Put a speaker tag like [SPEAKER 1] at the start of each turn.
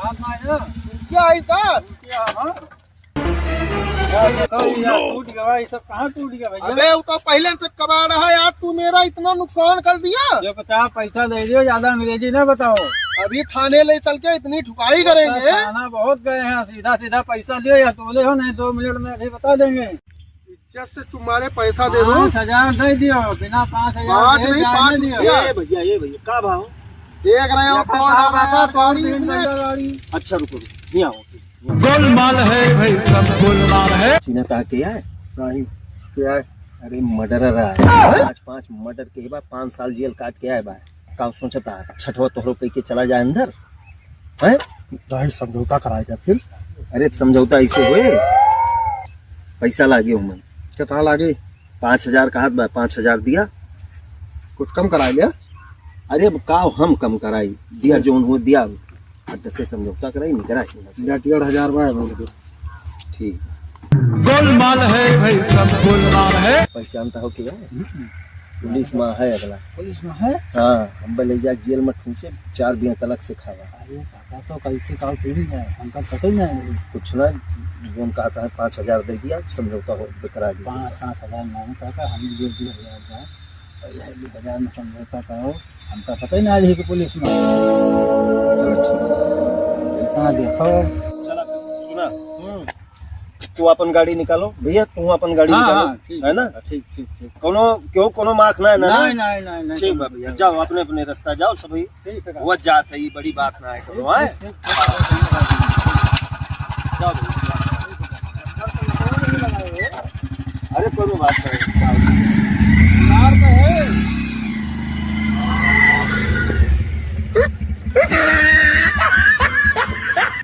[SPEAKER 1] क्या है का क्या हां टूट गया ये सब कहाँ टूट गया भैया।
[SPEAKER 2] अबे वो तो पहले से कमा रहा है यार, तू मेरा इतना नुकसान कर दिया।
[SPEAKER 1] जो 50 पैसा दे दियो, ज्यादा अंग्रेजी ना बताओ।
[SPEAKER 2] अभी थाने ले चल के इतनी ठुकाई करेंगे।
[SPEAKER 1] थाना बहुत गए हैं, सीधा सीधा पैसा दियो या तोले हो, नहीं 2 मिनट में अभी बता देंगे।
[SPEAKER 2] इज्जत से तुम्हारे पैसा दे दो।
[SPEAKER 1] 5000 दे दियो, बिना 5000
[SPEAKER 2] पाँच नहीं, पाँच
[SPEAKER 1] दियो।
[SPEAKER 2] ये
[SPEAKER 3] भैया क्या भाव
[SPEAKER 2] देख रहे हो कौन आ रहा है गाड़ी।
[SPEAKER 3] अच्छा रुको नहीं आओ
[SPEAKER 1] गोलमाल है भाई, सब गोलमाल है।
[SPEAKER 3] सीना ता क्या है
[SPEAKER 2] नहीं क्या है?
[SPEAKER 3] अरे मर्डरर है 5 मर्डर के बाद 5 साल जेल काट के आए बा का सोचता है छठवा तोहरो कह के चला जाए अंदर है।
[SPEAKER 2] दाही समझौता कराएगा फिर।
[SPEAKER 3] अरे समझौता ऐसे हुए पैसा लागे हूँ मैं
[SPEAKER 2] कितना लागे?
[SPEAKER 3] 5000 कहा 5000 दिया,
[SPEAKER 2] कुछ कम करा लिया।
[SPEAKER 3] अरे अब का हम कम कराई दिया जोन हो दिया, 10 से समझौता कराई नहीं करा
[SPEAKER 2] 1,500 रुपये
[SPEAKER 3] ठीक।
[SPEAKER 1] गोलमाल है भाई, सब गोलमाल है।
[SPEAKER 3] पहचानता हो क्या पुलिस में है अगला।
[SPEAKER 2] पुलिस में है?
[SPEAKER 3] हाँ हम बलेजा जेल में ठूसे 4 बिया तलक से खावा।
[SPEAKER 2] अरे काका तो कैसे का चोरी जाए, हमका पता ही नहीं।
[SPEAKER 3] कुछ ना जोन कहता है 5000 दे दिया, समझौता हो करा दिया।
[SPEAKER 2] 5,000 नहीं काका, हम दे 2,000 में समझौता करो, हमका पता ही नहीं कि पुलिस में।
[SPEAKER 3] चलो ठीक
[SPEAKER 2] ऐसा देखो।
[SPEAKER 3] चला सुना तू अपन गाड़ी निकालो भैया, तू अपन गाड़ी निकालो है ना।
[SPEAKER 1] ठीक ठीक ठीक।
[SPEAKER 3] कोनो क्यों कोनो मार्क ना है ना।
[SPEAKER 1] नहीं नहीं नहीं
[SPEAKER 3] ठीक है भैया, जाओ अपने अपने रास्ता जाओ सभी।
[SPEAKER 1] ठीक है
[SPEAKER 3] वो जाते ही बड़ी बात ना है करो है। जाओ अरे कोई बात नहीं।